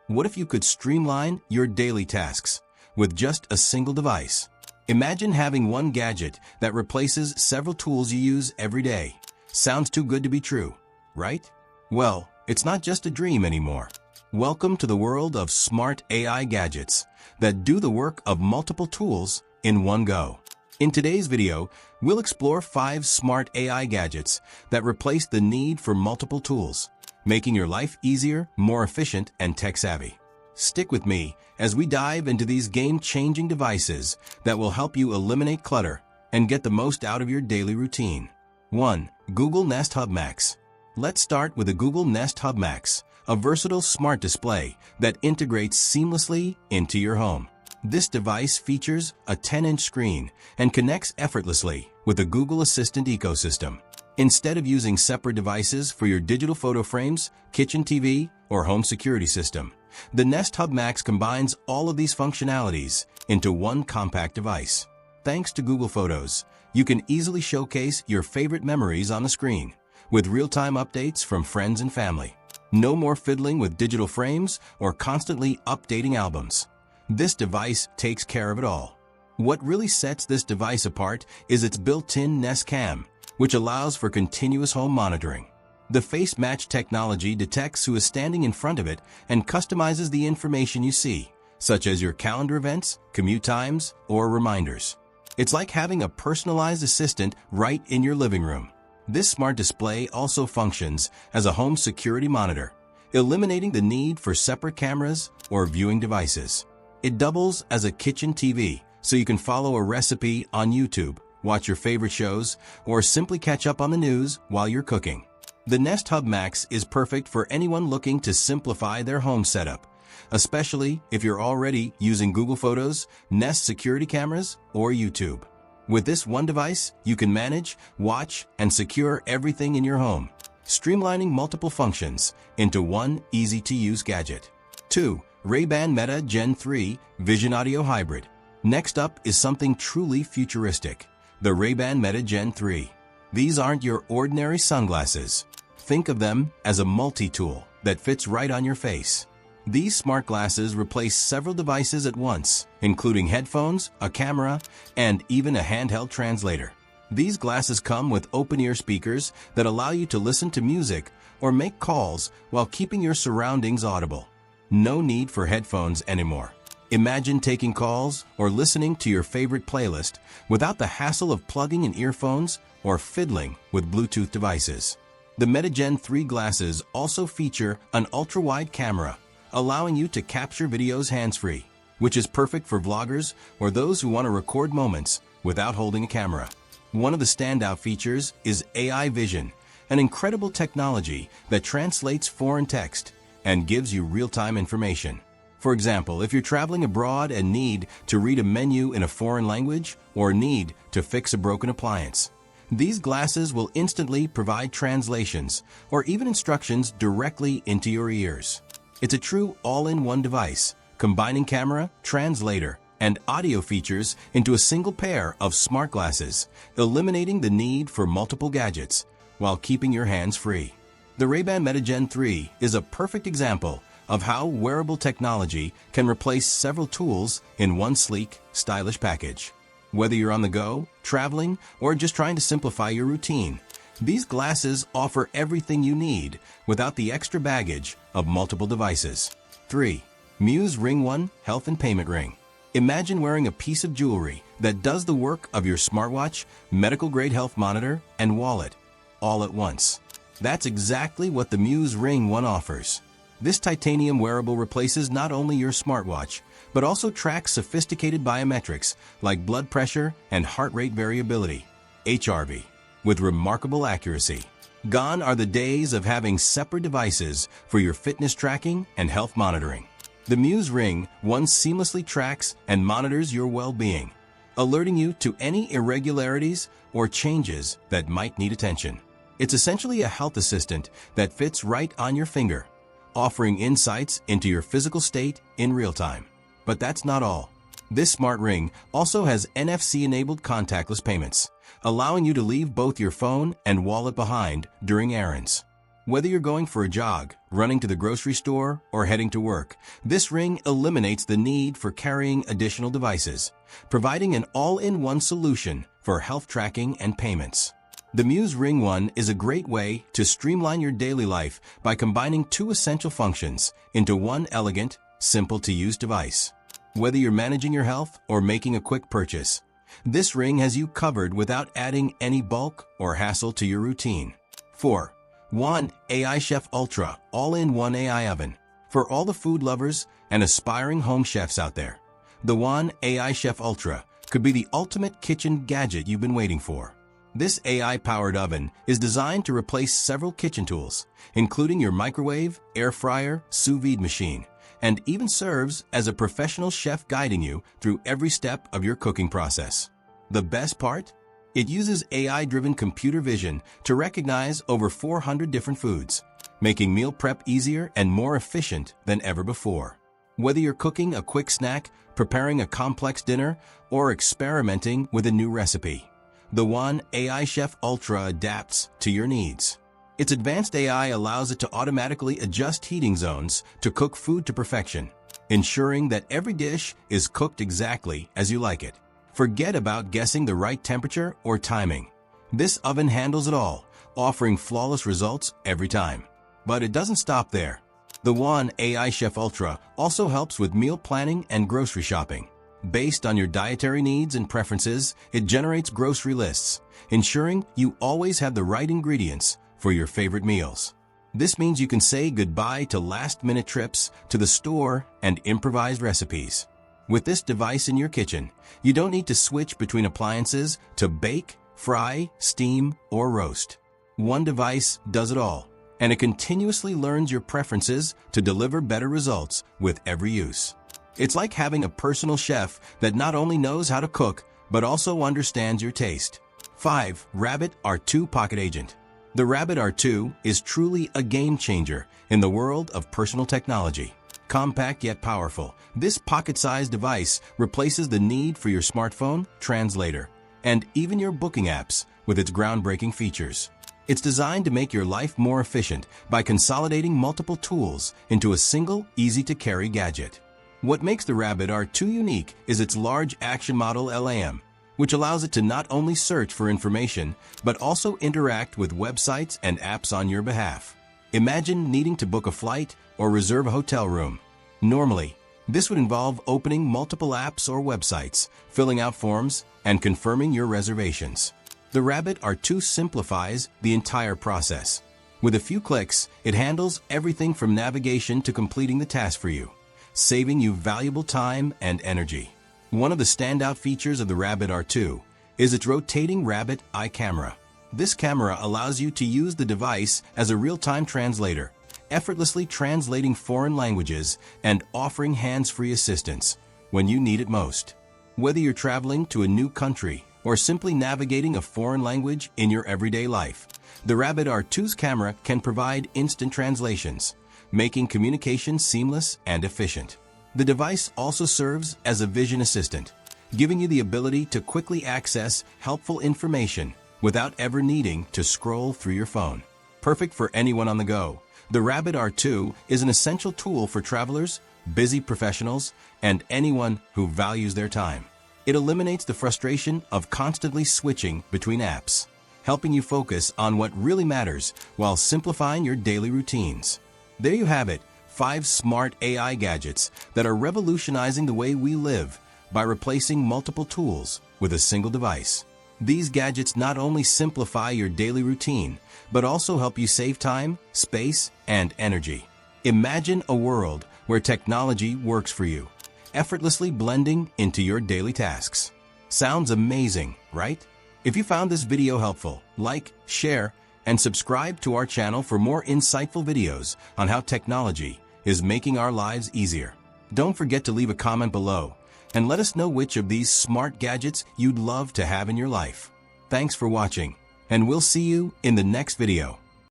What if you could streamline your daily tasks with just a single device? Imagine having one gadget that replaces several tools you use every day. Sounds too good to be true, right? Well, it's not just a dream anymore. Welcome to the world of smart AI gadgets that do the work of multiple tools in one go. In today's video, we'll explore 5 smart AI gadgets that replace the need for multiple tools, making your life easier, more efficient, and tech-savvy. Stick with me as we dive into these game-changing devices that will help you eliminate clutter and get the most out of your daily routine. 1. Google Nest Hub Max. Let's start with the Google Nest Hub Max, a versatile smart display that integrates seamlessly into your home. This device features a 10-inch screen and connects effortlessly with the Google Assistant ecosystem. Instead of using separate devices for your digital photo frames, kitchen TV, or home security system, the Nest Hub Max combines all of these functionalities into one compact device. Thanks to Google Photos, you can easily showcase your favorite memories on the screen, with real-time updates from friends and family. No more fiddling with digital frames or constantly updating albums. This device takes care of it all. What really sets this device apart is its built-in Nest Cam, which allows for continuous home monitoring. The face match technology detects who is standing in front of it and customizes the information you see, such as your calendar events, commute times, or reminders. It's like having a personalized assistant right in your living room. This smart display also functions as a home security monitor, eliminating the need for separate cameras or viewing devices. It doubles as a kitchen TV, so you can follow a recipe on YouTube, watch your favorite shows, or simply catch up on the news while you're cooking. The Nest Hub Max is perfect for anyone looking to simplify their home setup, especially if you're already using Google Photos, Nest security cameras, or YouTube. With this one device, you can manage, watch, and secure everything in your home, streamlining multiple functions into one easy-to-use gadget. 2. Ray-Ban Meta Gen 3 Vision Audio Hybrid. Next up is something truly futuristic, the Ray-Ban Meta Gen 3. These aren't your ordinary sunglasses. Think of them as a multi-tool that fits right on your face. These smart glasses replace several devices at once, including headphones, a camera, and even a handheld translator. These glasses come with open-ear speakers that allow you to listen to music or make calls while keeping your surroundings audible. No need for headphones anymore. Imagine taking calls or listening to your favorite playlist without the hassle of plugging in earphones or fiddling with Bluetooth devices. The Meta Gen 3 glasses also feature an ultra-wide camera, allowing you to capture videos hands-free, which is perfect for vloggers or those who want to record moments without holding a camera. One of the standout features is AI Vision, an incredible technology that translates foreign text and gives you real-time information. For example, if you're traveling abroad and need to read a menu in a foreign language or need to fix a broken appliance, these glasses will instantly provide translations or even instructions directly into your ears. It's a true all-in-one device, combining camera, translator, and audio features into a single pair of smart glasses, eliminating the need for multiple gadgets while keeping your hands free. The Ray-Ban Meta Gen 3 is a perfect example of how wearable technology can replace several tools in one sleek, stylish package. Whether you're on the go, traveling, or just trying to simplify your routine, these glasses offer everything you need without the extra baggage of multiple devices. 3. Muse Ring 1 Health and Payment Ring. Imagine wearing a piece of jewelry that does the work of your smartwatch, medical-grade health monitor, and wallet, all at once. That's exactly what the Muse Ring 1 offers. This titanium wearable replaces not only your smartwatch, but also tracks sophisticated biometrics like blood pressure and heart rate variability, HRV, with remarkable accuracy. Gone are the days of having separate devices for your fitness tracking and health monitoring. The Muse Ring 1 seamlessly tracks and monitors your well-being, alerting you to any irregularities or changes that might need attention. It's essentially a health assistant that fits right on your finger, offering insights into your physical state in real time. But that's not all. This smart ring also has NFC-enabled contactless payments, allowing you to leave both your phone and wallet behind during errands. Whether you're going for a jog, running to the grocery store, or heading to work, this ring eliminates the need for carrying additional devices, providing an all-in-one solution for health tracking and payments. The Muse Ring One is a great way to streamline your daily life by combining two essential functions into one elegant, simple-to-use device. Whether you're managing your health or making a quick purchase, this ring has you covered without adding any bulk or hassle to your routine. 4. One AI Chef Ultra All-in-One AI Oven. For all the food lovers and aspiring home chefs out there, the One AI Chef Ultra could be the ultimate kitchen gadget you've been waiting for. This AI-powered oven is designed to replace several kitchen tools, including your microwave, air fryer, sous vide machine, and even serves as a professional chef guiding you through every step of your cooking process. The best part? It uses AI-driven computer vision to recognize over 400 different foods, making meal prep easier and more efficient than ever before. Whether you're cooking a quick snack, preparing a complex dinner, or experimenting with a new recipe, the One AI Chef Ultra adapts to your needs. Its advanced AI allows it to automatically adjust heating zones to cook food to perfection, ensuring that every dish is cooked exactly as you like it. Forget about guessing the right temperature or timing. This oven handles it all, offering flawless results every time. But it doesn't stop there. The One AI Chef Ultra also helps with meal planning and grocery shopping. Based on your dietary needs and preferences, it generates grocery lists, ensuring you always have the right ingredients for your favorite meals. This means you can say goodbye to last-minute trips to the store and improvised recipes. With this device in your kitchen, you don't need to switch between appliances to bake, fry, steam, or roast. One device does it all, and it continuously learns your preferences to deliver better results with every use. It's like having a personal chef that not only knows how to cook, but also understands your taste. 5. Rabbit R2 Pocket Agent. The Rabbit R2 is truly a game changer in the world of personal technology. Compact yet powerful, this pocket-sized device replaces the need for your smartphone, translator, and even your booking apps with its groundbreaking features. It's designed to make your life more efficient by consolidating multiple tools into a single, easy-to-carry gadget. What makes the Rabbit R2 unique is its large action model LAM, which allows it to not only search for information, but also interact with websites and apps on your behalf. Imagine needing to book a flight or reserve a hotel room. Normally, this would involve opening multiple apps or websites, filling out forms, and confirming your reservations. The Rabbit R2 simplifies the entire process. With a few clicks, it handles everything from navigation to completing the task for you, saving you valuable time and energy. One of the standout features of the Rabbit R2 is its rotating Rabbit Eye camera. This camera allows you to use the device as a real-time translator, effortlessly translating foreign languages and offering hands-free assistance when you need it most. Whether you're traveling to a new country or simply navigating a foreign language in your everyday life, the Rabbit R2's camera can provide instant translations, making communication seamless and efficient. The device also serves as a vision assistant, giving you the ability to quickly access helpful information without ever needing to scroll through your phone. Perfect for anyone on the go, the Rabbit R2 is an essential tool for travelers, busy professionals, and anyone who values their time. It eliminates the frustration of constantly switching between apps, helping you focus on what really matters while simplifying your daily routines. There you have it, 5 smart AI gadgets that are revolutionizing the way we live by replacing multiple tools with a single device. These gadgets not only simplify your daily routine, but also help you save time, space, and energy. Imagine a world where technology works for you, effortlessly blending into your daily tasks. Sounds amazing, right? If you found this video helpful, like, share, and subscribe to our channel for more insightful videos on how technology is making our lives easier. Don't forget to leave a comment below and let us know which of these smart gadgets you'd love to have in your life. Thanks for watching, and we'll see you in the next video.